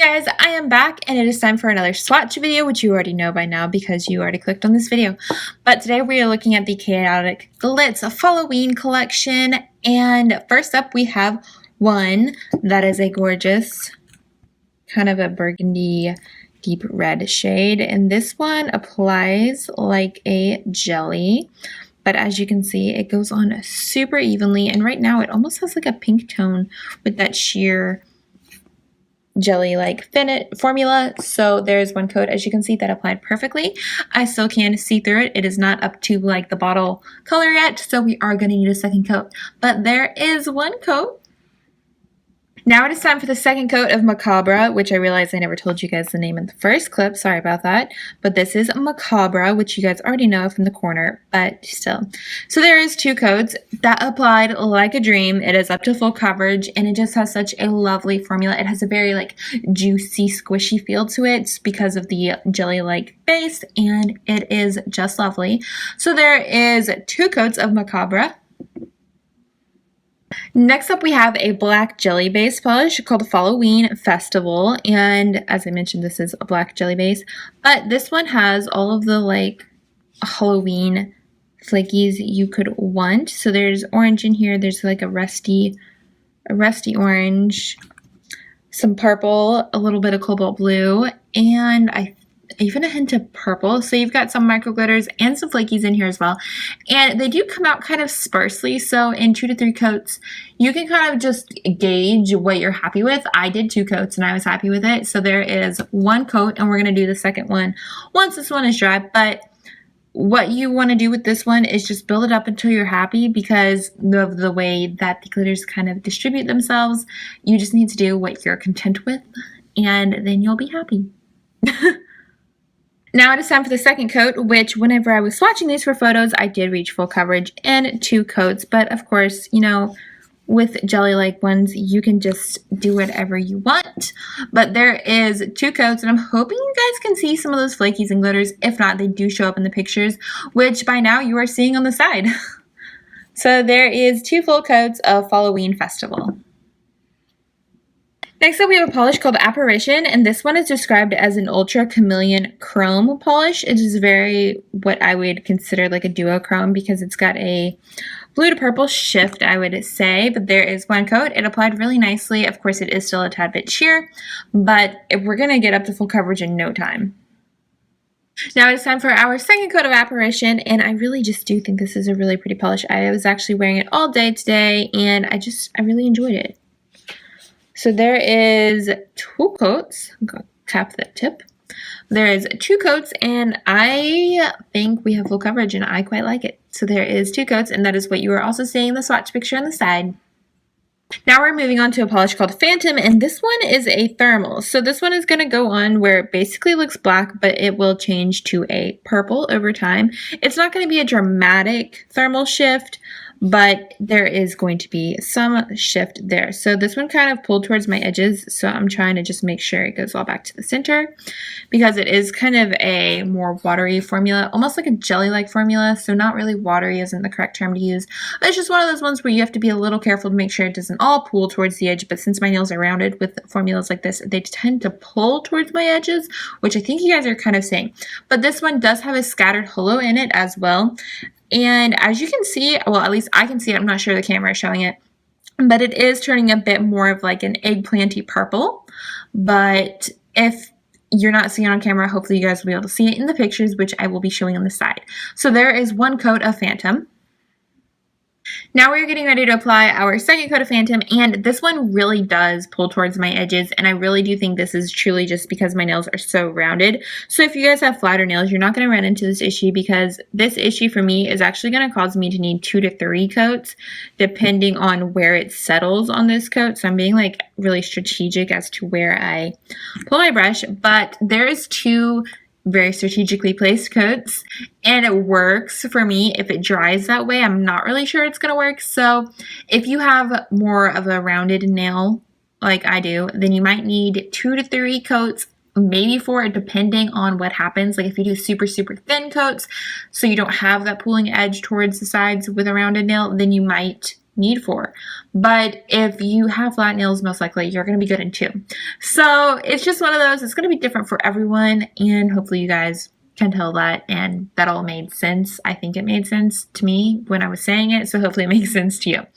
Guys, I am back and it is time for another swatch video, which you already know by now because you already clicked on this video. But today we are looking at the Chaotic Glitz Fall-O-ween collection, and first up we have one that is a gorgeous kind of a burgundy deep red shade, and this one applies like a jelly. But as you can see, it goes on super evenly, and right now it almost has like a pink tone with that sheer jelly-like formula. So there's one coat, as you can see, that applied perfectly. I still can see through it. It is not up to like the bottle color yet, so we are going to need a second coat. But there is one coat. Now it is time for the second coat of Macabre, which I realized I never told you guys the name in the first clip. Sorry about that. But this is Macabre, which you guys already know from the corner, but still. So there is two coats that applied like a dream. It is up to full coverage, and it just has such a lovely formula. It has a very like juicy, squishy feel to it because of the jelly-like base, and it is just lovely. So there is two coats of Macabre. Next up we have a black jelly base polish called the Fall-O-ween Festival, and as I mentioned, this is a black jelly base, but this one has all of the like Halloween flakies you could want. So there's orange in here, there's like a rusty orange, some purple, a little bit of cobalt blue, and even a hint of purple. So you've got some micro glitters and some flakies in here as well. And they do come out kind of sparsely. So in 2 to 3 coats, you can kind of just gauge what you're happy with. I did 2 coats and I was happy with it. So there is one coat, and we're going to do the second one once this one is dry. But what you want to do with this one is just build it up until you're happy because of the way that the glitters kind of distribute themselves. You just need to do what you're content with, and then you'll be happy. Now it is time for the second coat, which whenever I was swatching these for photos, I did reach full coverage in 2 coats. But of course, you know, with jelly-like ones, you can just do whatever you want. But there is 2 coats, and I'm hoping you guys can see some of those flakies and glitters. If not, they do show up in the pictures, which by now you are seeing on the side. So there is 2 full coats of Fall-O-ween Festival. Next up we have a polish called Apparition, and this one is described as an ultra chameleon chrome polish. It is very what I would consider like a duochrome because it's got a blue to purple shift, I would say. But there is one coat. It applied really nicely. Of course, it is still a tad bit sheer, but we're going to get up to full coverage in no time. Now it's time for our second coat of Apparition, and I really just do think this is a really pretty polish. I was actually wearing it all day today, and I really enjoyed it. So there is 2 coats. I'm going to tap that tip. There is 2 coats, and I think we have full coverage, and I quite like it. So there is 2 coats, and that is what you are also seeing in the swatch picture on the side. Now we're moving on to a polish called Phantom, and this one is a thermal. So this one is going to go on where it basically looks black, but it will change to a purple over time. It's not going to be a dramatic thermal shift, but there is going to be some shift there. So this one kind of pulled towards my edges, so I'm trying to just make sure it goes all back to the center because it is kind of a more watery formula, almost like a jelly-like formula, so not really watery isn't the correct term to use. It's just one of those ones where you have to be a little careful to make sure it doesn't all pull towards the edge, but since my nails are rounded with formulas like this, they tend to pull towards my edges, which I think you guys are kind of seeing. But this one does have a scattered halo in it as well. And as you can see, well, at least I can see it, I'm not sure the camera is showing it, but it is turning a bit more of like an eggplanty purple. But if you're not seeing it on camera, hopefully you guys will be able to see it in the pictures, which I will be showing on the side. So there is one coat of Phantom. Now we're getting ready to apply our second coat of Phantom, and this one really does pull towards my edges, and I really do think this is truly just because my nails are so rounded. So if you guys have flatter nails, you're not going to run into this issue because this issue for me is actually going to cause me to need 2 to 3 coats depending on where it settles on this coat. So I'm being like really strategic as to where I pull my brush, but there is 2 very strategically placed coats, and it works for me. If it dries that way, I'm not really sure it's going to work. So if you have more of a rounded nail like I do, then you might need 2 to 3 coats, maybe 4, depending on what happens. Like if you do super thin coats so you don't have that pulling edge towards the sides with a rounded nail, then you might need for. But if you have flat nails, most likely you're going to be good in 2. So it's just one of those. It's going to be different for everyone, and hopefully you guys can tell that, and that all made sense. I think it made sense to me when I was saying it, so hopefully it makes sense to you.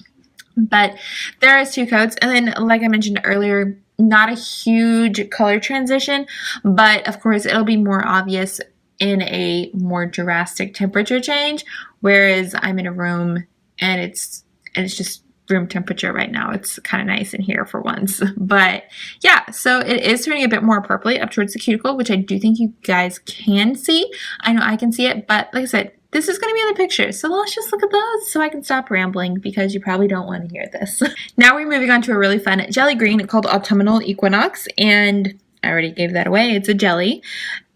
But there is 2 coats, and then like I mentioned earlier, not a huge color transition, but of course it'll be more obvious in a more drastic temperature change, whereas I'm in a room and it's just room temperature right now. It's kind of nice in here for once. But yeah, so it is turning a bit more purpley up towards the cuticle, which I do think you guys can see. I know I can see it, but like I said, this is going to be in the picture, so let's just look at those so I can stop rambling, because you probably don't want to hear this. Now we're moving on to a really fun jelly green called Autumnal Equinox, and I already gave that away. It's a jelly.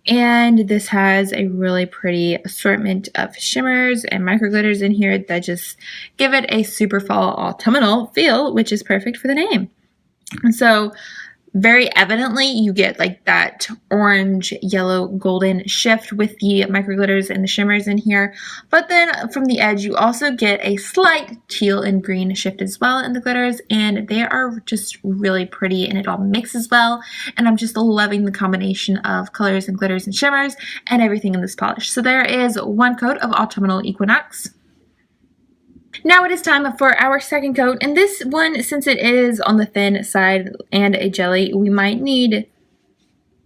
And this has a really pretty assortment of shimmers and micro glitters in here that just give it a super fall autumnal feel, which is perfect for the name. And so very evidently you get like that orange, yellow, golden shift with the micro glitters and the shimmers in here. But then from the edge you also get a slight teal and green shift as well in the glitters, and they are just really pretty and it all mixes well. And I'm just loving the combination of colors and glitters and shimmers and everything in this polish. So there is 1 coat of Autumnal Equinox. Now it is time for our second coat, and this one, since it is on the thin side and a jelly, we might need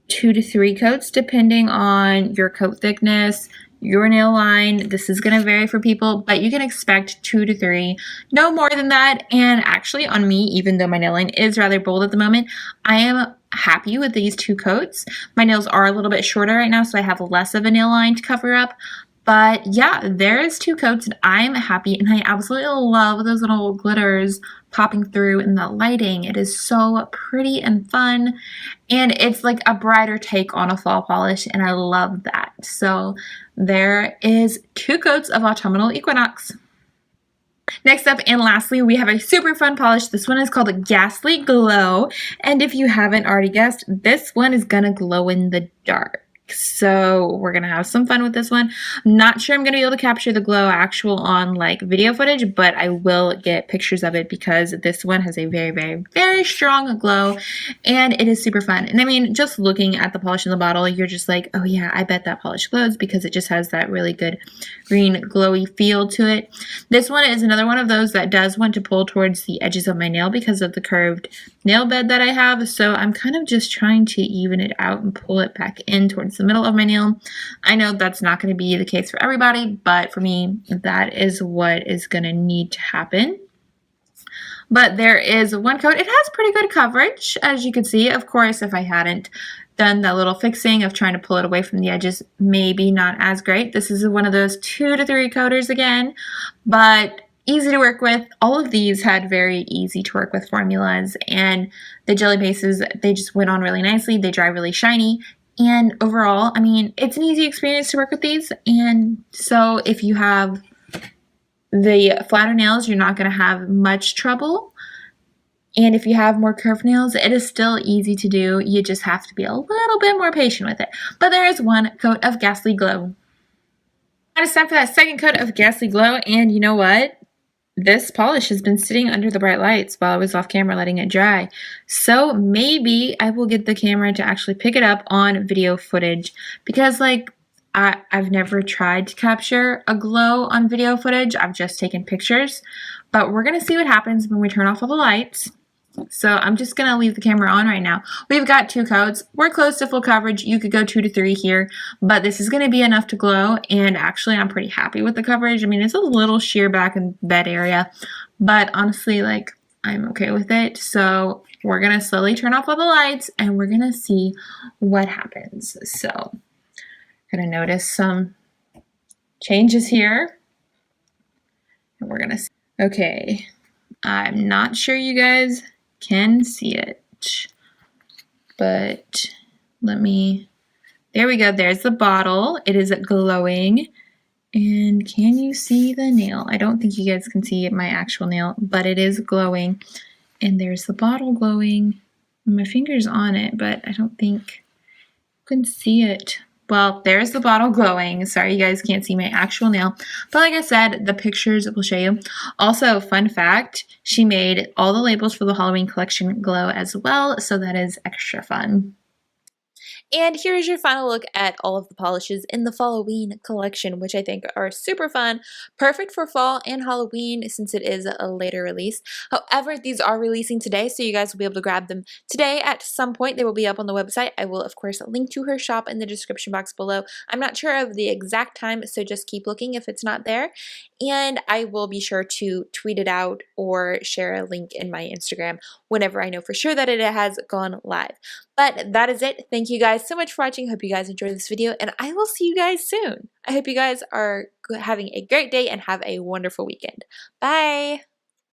2 to 3 coats depending on your coat thickness, your nail line. This is going to vary for people, but you can expect 2 to 3, no more than that. And actually on me, even though my nail line is rather bold at the moment, I am happy with these 2 coats. My nails are a little bit shorter right now, so I have less of a nail line to cover up. But yeah, there is 2 coats and I'm happy, and I absolutely love those little glitters popping through in the lighting. It is so pretty and fun, and it's like a brighter take on a fall polish, and I love that. So there is 2 coats of Autumnal Equinox. Next up and lastly, we have a super fun polish. This one is called a Ghastly Glow, and if you haven't already guessed, this one is gonna glow in the dark. So we're gonna have some fun with this one. I'm not sure I'm gonna be able to capture the glow actual on like video footage, but I will get pictures of it because this one has a very, very, very strong glow, and it is super fun. And I mean, just looking at the polish in the bottle, you're just like, oh yeah, I bet that polish glows, because it just has that really good green glowy feel to it. This one is another one of those that does want to pull towards the edges of my nail because of the curved nail bed that I have. So I'm kind of just trying to even it out and pull it back in towards the middle of my nail. I know that's not going to be the case for everybody, but for me, that is what is going to need to happen. But there is 1 coat. It has pretty good coverage, as you can see. Of course, if I hadn't done that little fixing of trying to pull it away from the edges, maybe not as great. This is one of those 2 to 3 coaters again, but easy to work with. All of these had very easy to work with formulas, and the jelly bases, they just went on really nicely. They dry really shiny. And overall, I mean, it's an easy experience to work with these. And so if you have the flatter nails, you're not going to have much trouble. And if you have more curved nails, it is still easy to do. You just have to be a little bit more patient with it. But there is 1 coat of Ghastly Glow. Now it's time for that second coat of Ghastly Glow. And you know what? This polish has been sitting under the bright lights while I was off camera letting it dry. So maybe I will get the camera to actually pick it up on video footage, because like I've never tried to capture a glow on video footage. I've just taken pictures, but we're going to see what happens when we turn off all the lights. So I'm just going to leave the camera on right now. We've got 2 coats. We're close to full coverage. You could go 2 to 3 here, but this is going to be enough to glow. And actually, I'm pretty happy with the coverage. I mean, it's a little sheer back in bed area, but honestly, like, I'm okay with it. So we're going to slowly turn off all the lights and we're going to see what happens. So I'm going to notice some changes here. And we're going to see. Okay. I'm not sure you guys can see it, but let me, there we go. There's the bottle. It is glowing. And can you see the nail? I don't think you guys can see my actual nail, but it is glowing. And there's the bottle glowing. My finger's on it, but I don't think you can see it. Well, there's the bottle glowing. Sorry you guys can't see my actual nail. But like I said, the pictures will show you. Also, fun fact, she made all the labels for the Halloween collection glow as well, so that is extra fun. And here's your final look at all of the polishes in the Fall-O-ween collection, which I think are super fun, perfect for fall and Halloween since it is a later release. However, these are releasing today, so you guys will be able to grab them today at some point. They will be up on the website. I will, of course, link to her shop in the description box below. I'm not sure of the exact time, so just keep looking if it's not there. And I will be sure to tweet it out or share a link in my Instagram whenever I know for sure that it has gone live. But that is it. Thank you guys so much for watching. Hope you guys enjoyed this video, and I will see you guys soon. I hope you guys are having a great day and have a wonderful weekend. Bye!